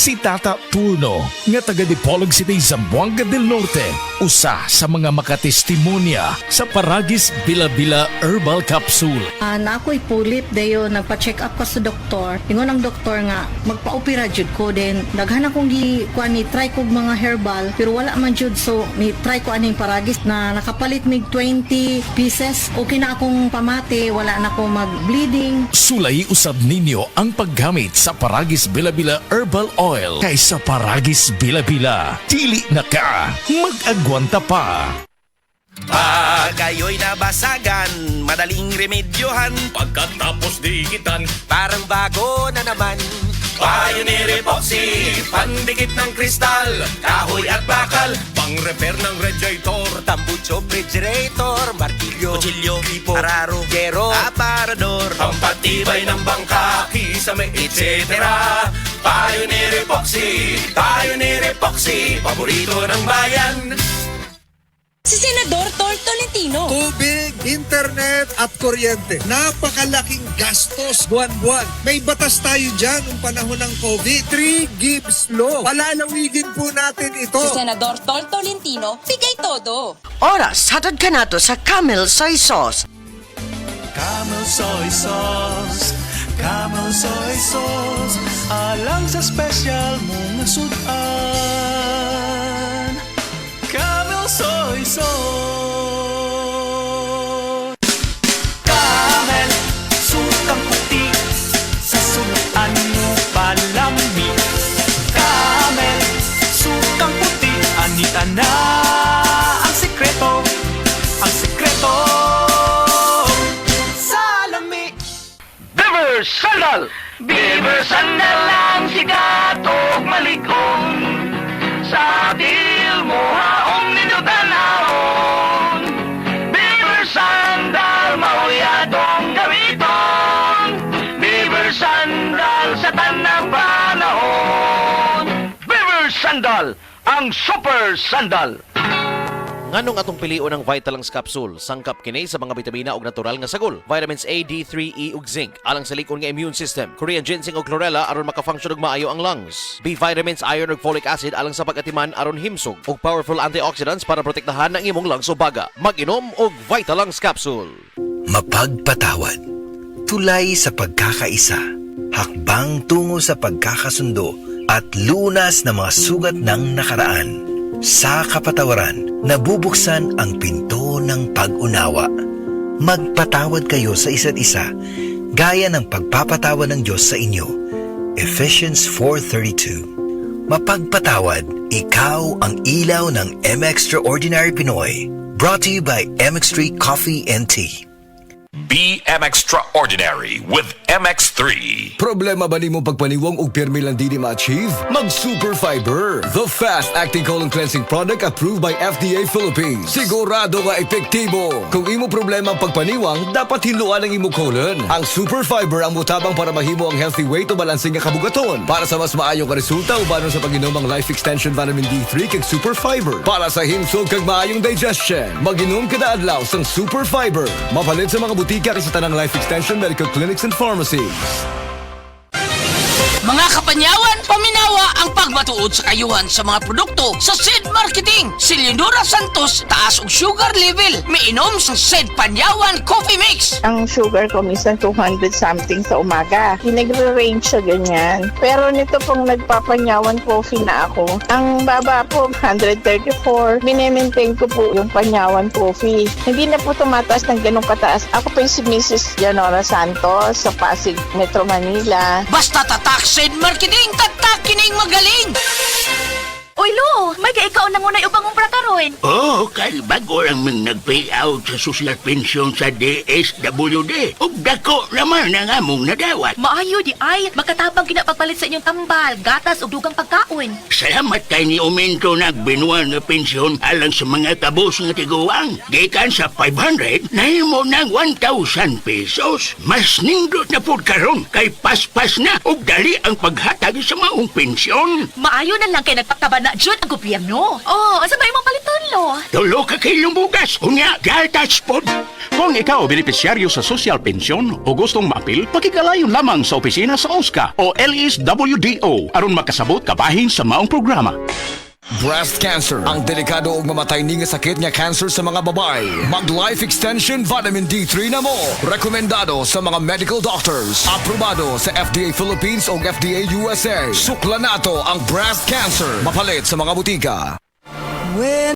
Si Tata Turno, nga taga Dipolog City, Zamboanga del Norte, usa sa mga makatestimonya sa Paragis Bila-Bila Herbal Capsule. Na ako'y pulit dayo nagpa-check up ka sa doktor. Ingon ang doktor nga magpa-opera jud ko din. Daghan akong ni try kog mga herbal pero wala man jud, so ni try ko aning Paragis na nakapalit mig 20 pieces. Okay na akong pamati, wala na ako mag-bleeding. Sulay usab ninyo ang paggamit sa Paragis Bila-Bila Herbal Oil kaysa Paragis Bila-Bila. Dili na ka, mag-agwanta pa. Pag kayo'y nabasagan, madaling remedyohan. Pagkatapos dikitan, Parang bago na naman. Pioneer Epoxy, pandikit ng kristal, kahoy at bakal, pang-repair ng radiator, Tambucho, refrigerator, martilyo, kutsilyo, tipo, araro, gero, aparador, pampatibay ng bangka, kisame, etc. Pioneer Epoxy, paborito ng bayan. Si Senador Tor Tolentino. Tubig, internet at kuryente. Napakalaking gastos buwan-buwan. May batas tayo dyan noong panahon ng COVID. 3 Gibbs Law. Palalawigin po natin ito. Si Senador Tor Tolentino, bigay todo. Oras, hatad ka nato sa Camel Soy Sauce. Camel Soy Sauce, Camel Soy Sauce, alang sa special mong sudan. Camel Soy Sauce. Camel, sukang puti, sa sunuan mo palami. Camel, sukang puti, anita na ang sekreto, ang sekreto. Beaver Sandal! Beaver Sandal ang sikat o maligong, sa til mo haong ninyo tanahon. Beaver Sandal, mauyadong gamiton. Beaver Sandal sa tanang panahon. Beaver Sandal, ang super sandal. Nganong atong pilion ang Vitalangs Capsule, sangkap kini sa mga bitamina ug natural nga sagol, vitamins A, D3, E ug zinc, alang sa likon nga immune system, Korean ginseng ug chlorella aron maka-function og maayo ang lungs, B vitamins, iron ug folic acid alang sa pag-atiman aron himsog, ug powerful antioxidants para protektahan ang imong lungs ug baga. Mag-inom og Vitalangs Capsule. Mapagpatawad, tulay sa pagkakaisa, hakbang tungo sa pagkakasundo at lunas ng mga sugat ng nakaraan. Sa kapatawaran, nabubuksan ang pinto ng pag-unawa. Magpatawad kayo sa isa't isa, gaya ng pagpapatawad ng Diyos sa inyo. Ephesians 4:32. Mapagpatawad, ikaw ang ilaw ng M-Extraordinary Pinoy. Brought to you by MX3 Coffee and Tea. Be Extraordinary with MX3. Problema ba nimo pagpaniwang og pirmi lang di ma-achieve? Mag Super Fiber, the fast-acting colon cleansing product approved by FDA Philippines. Sigurado nga epektibo. Kung imo problema ang pagpaniwang, dapat hiluan ang imo colon. Ang Super Fiber ang mutabang para mahimo ang healthy weight o balansing nga kabugaton. Para sa mas maayo nga resulta ubanon sa pag-inom ang Life Extension Vitamin D3 kag Super Fiber. Para sa himsog kag maayong digestion, mag-inom kada adlaw sang Super Fiber. Mapalit sa mga butika sa tanang Life Extension Medical Clinics and Pharmacies. Mga kapanyawan, paminawa ang pagmatuod sa kayuhan sa mga produkto sa SED Marketing. Si Leonora Santos, taas og sugar level. Miinom sa SED Panyawan Coffee Mix. Ang sugar ko minsan 200 something sa umaga. Nagre-range siya ganyan. Pero nito pong nagpapanyawan coffee na ako, ang baba po 134. Minemaintain ko po yung panyawan coffee. Hindi na po tumataas ng ganong kataas. Ako po yung si Mrs. Leonora Santos sa Pasig, Metro Manila. Basta tatak SED Marketing, tatak kining magaling. Uy, Lo, may kaikaw na ngunay upang umpra karon. Oh, kay bago lang mang nag-payout sa social pension sa DSWD. Ug dako naman ang among nadawat. Maayo di ay, makatabang kinapagpalit sa inyong tambal, gatas ug dugang pagkaon. Salamat kay ni Aumento nagbinuan nga pensyon alang sa mga kabos nga tiguang. Gikan sa 500, nahimo ng 1,000 pesos. Mas nindot na pud karon kay paspas na ug dali ang paghatag sa maong pensyon. Maayo na lang kay nagpakabana jud ang gobyerno. Oh, asa ba imong paliton, Lo? kilo. 2 ka kilong bugas. Unya, gatas pod. Kung ikaw benepisyaryo sa social pension o gustong maapil, pakigalayon lamang sa opisina sa OSCA o LSWDO aron makasabot kabahin sa maong programa. Breast cancer, ang delikado ug mamatay ni nga sakit nga cancer sa mga babae. Mag Life Extension Vitamin D3 na mo. Rekomendado sa mga medical doctors. Aprobado sa FDA Philippines o FDA USA. Sukla nato ang breast cancer. Mapalit sa mga butika. When